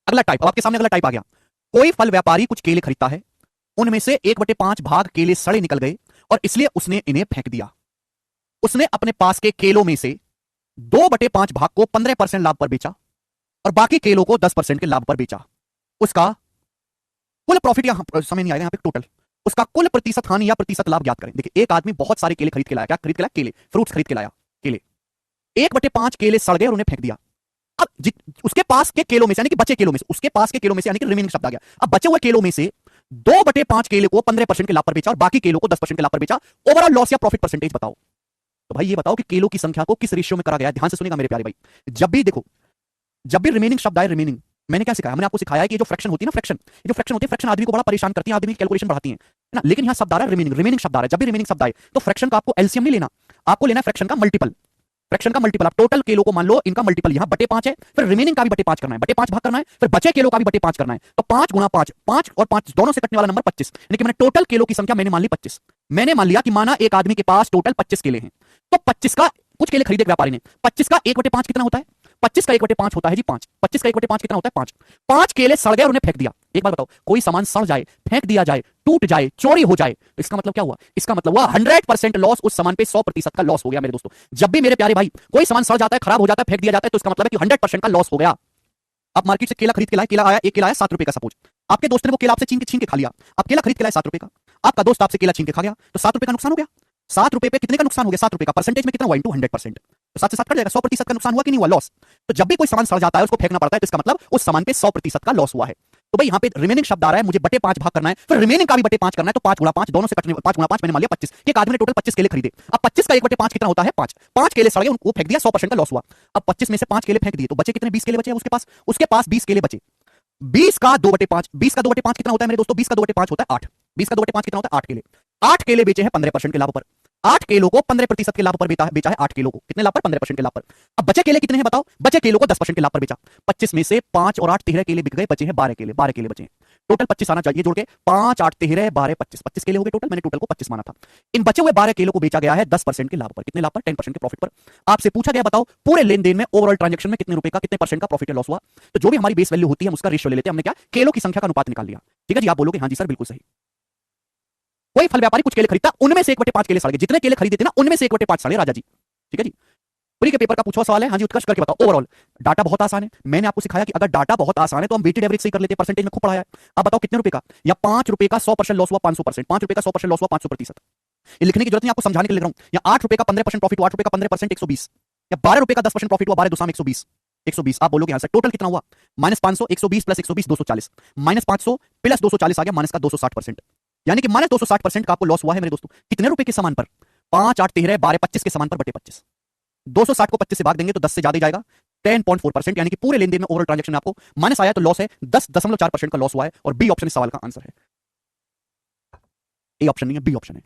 अगला टाइप, अब आपके सामने अगला टाइप आ गया। कोई फल व्यापारी कुछ केले खरीदता है, उनमें से 1/5 भाग केले सड़े निकल गए और इसलिए उसने इन्हें फेंक दिया। उसने अपने पास के केलों में से 2/5 भाग को 15% लाभ पर बेचा और बाकी केलों को 10% के लाभ पर बेचा। उसका कुल प्रॉफिट, यहां समय नहीं आएगा, यहां पे टोटल उसका कुल प्रतिशत हानि या प्रतिशत लाभ ज्ञात करें। देखिए, एक आदमी बहुत सारे केले खरीद के लाया। क्या खरीद के लाया? केले, फ्रूट्स खरीद के लाया, केले। 1/5 केले सड़ गए और उन्हें फेंक दिया। अब उसके पास के केलों में से, यानी कि बचे केलों में से, उसके पास के केलों में से, यानी कि रिमेनिंग शब्द आ गया। अब बचे हुए केलों में से 2/5 केले को 15% के लाभ पर बेचा और बाकी केलों को 10% के लाभ पर बेचा। ओवरऑल लॉस या प्रॉफिट परसेंटेज बताओ। तो भाई ये बताओ कि केलों की संख्या को किस रेशियो में करा गया। ध्यान से सुनिएगा मेरे प्यारे भाई। जब भी देखो, जब भी रिमेनिंग शब्द आए, रिमेनिंग, मैंने क्या सिखाया? मैंने आपको सिखाया है कि जो फ्रैक्शन होती है ना, फ्रैक्शन, जो फ्रैक्शन होती है, फ्रैक्शन आदमी को बड़ा परेशान करती है, आदमी की कैलकुलेशन बढ़ाती है ना। लेकिन यहां शब्द आ रहा है रिमेनिंग, रिमेनिंग शब्द आ रहा है। जब भी रिमेनिंग शब्द आए तो फ्रैक्शन का आपको एलसीएम नहीं लेना, आपको लेना है फ्रैक्शन का मल्टीपल। फ्रैक्शन का मल्टीपल, आप टोटल केलों को मान लो, इनका मल्टीपल यहां बटे 5 है, फिर रिमेनिंग का भी बटे 5 करना है, बटे 5 भाग करना है, फिर बचे केलों का भी बटे 5 करना है। तो 5 गुणा 5, 5 और 5 दोनों से कटने वाला नंबर 25, यानी कि मैंने टोटल केलों की संख्या मैंने मान ली 25। मैंने मान लिया कि माना एक आदमी के पास टोटल 25 केले हैं, तो 25 का, कुछ केले खरीदे व्यापारी ने, 25 का 1/5 कितना होता है? 25 का 1/5 होता है जी 5। 25 का 1/5 कितना होता है? 5। 5 केले सड़ गए और उन्हें फेंक दिया। एक बात बताओ, कोई सामान सड़ जाए, फेंक दिया जाए, टूट जाए, चोरी हो जाए, तो इसका मतलब क्या हुआ? इसका मतलब हुआ 100% लॉस। उस सामान पे 100% का लॉस हो गया मेरे दोस्तों। जब भी मेरे प्यारे भाई कोई सामान सड़ जाता है, खराब हो जाता है, फेंक दिया जाता है, तो इसका मतलब है कि 100% का लॉस हो गया। आप मार्केट से केला खरीद के लाए, केला आया, एक केला आया 7 रुपए का, सपोज आपके दोस्त ने वो केला आपसे छीन के खा लिया। आप केला खरीद के लाए 7 रुपए का, आपका दोस्त आपसे केला छीन के खा गया, तो 7 रुपए का नुकसान हो गया। 7 रुपए पे कितने का नुकसान हो गया? 7 रुपए का। परसेंटेज में कितना हुआ? इनटू 100%, तो 7 से 7 कट जाएगा। 100% का नुकसान हुआ कि नहीं हुआ? लॉस। तो जब भी कोई सामान सड़ जाता है, उसको फेंकना पड़ता है, तो इसका मतलब उस सामान पे 100% का लॉस हुआ है। तो भाई यहाँ पे रिमेनिंग शब्द आ रहा है, मुझे बटे 5 भाग करना है, फिर रिमेनिंग का भी बटे 5 करना है, तो 5 गुणा 5 दोनों से कटने, 5 गुणा 5 मैंने मान लिया 25 कि एक आदमी ने टोटल 25 केले खरीदे। अब 25 का 1/5 कितना होता है? 5। 5 केले सड़ गए, उनको फेंक दिया, 100% का लॉस हुआ। अब 25 में से 5 केले फेंक दिए, तो बचे कितने? 20 केले बचे उसके पास। उसके पास 20 केले बचे। 20 का 2/5, 20 का 2/5 कितना होता है मेरे दोस्तों? 20 का 2/5 होता है 8। 20 का 2/5 कितना होता है? 8 केले। 8 केले बेचे हैं 15% के लाभ पर। 8 केलों को 15% के लाभ पर बेचा है 8 केलों को। कितने लाभ पर? 15% के लाभ पर। अब बचे केले कितने हैं बताओ? बचे केलों को 10% के लाभ पर बेचा। 25 में से 5 और 8 13 केले बिक गए, बचे हैं 12 केले। 12 केले बचे हैं। टोटल 25 आना चाहिए जोड़ के, 5 8 13 12 25, 25 केले हो गए टोटल। मैंने टोटल को 25 माना था। इन बचे हुए 12 केलों को बेचा गया है 10% के लाभ पर। कितने लाभ पर? 10% के प्रॉफिट पर। आपसे पूछा गया बताओ पूरे लेन देन में, ओवरऑल ट्रांजेक्शन में कितने रुपए का, कितने परसेंट का प्रॉफिट या लॉस हुआ? तो जो भी हमारी बेस वैल्यू होती है हम उसका रेशियो ले लेते हैं। हमने क्या? केलों की संख्या का अनुपात निकाल लिया। ठीक है जी, आप बोलोगे हाँ जी सर बिल्कुल सही। कोई फल व्यापारी कुछ केले खरीदता, उनमें से 1/5 केले सड़ गए। जितने केले खरीदे थे ना, उनमें से 1/5 सड़े राजा जी। ठीक है जी। प्री के पेपर का पूछा सवाल है। हाँ जी, उत्कर्ष करके बताओ। ओवरऑल डाटा बहुत आसान है। मैंने आपको सिखाया कि अगर डाटा बहुत आसान है तो हम वेटेड एवरेज से ही कर लेते हैं, परसेंटेज में खूब पढ़ाया है। अब बताओ कितने रुपए का? या 5 रुपए का 100% लॉस हुआ 500%, 5 रुपए का 100% लॉस हुआ 500%। ये लिखने की जरूरत नहीं, आपको समझाने के लिए लिख रहा हूं। या 8 रुपए का 15% प्रॉफिट हुआ, 8 रुपए का 15% 120। या 12 रुपए का 10% प्रॉफिट हुआ, 12 2 120। 120 आप बोलोगे हाँ सर। टोटल कितना हुआ? -500, 120 प्लस 120 240, -500 प्लस 240 आ गया, माइनस का 260%। यानी कि -260% का आपको लॉस हुआ है मेरे दोस्तों। कितने रुपए के सामान पर? 5 8 13 12 25 के सामान पर बटे 25। 260 को 25 से भाग देंगे तो 10 से ज्यादा ही जाएगा, 10.4%। यानी कि पूरे लेन देन में ओवरऑल ट्रांजैक्शन में आपको माइनस आया तो लॉस है, 10.4% का लॉस हुआ है। और बी ऑप्शन इस सवाल का आंसर है। ए ऑप्शन नहीं है, बी ऑप्शन है।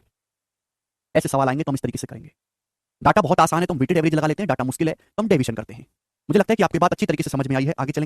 ऐसे सवाल आएंगे तो हम इस तरीके से करेंगे। डाटा बहुत आसान है तो हम वेटेड एवरेज लगा लेते हैं, डाटा मुश्किल है तो हम डेविएशन करते हैं। मुझे लगता है कि आपकी बात अच्छी तरीके से समझ में आई है। आगे चलेंगे।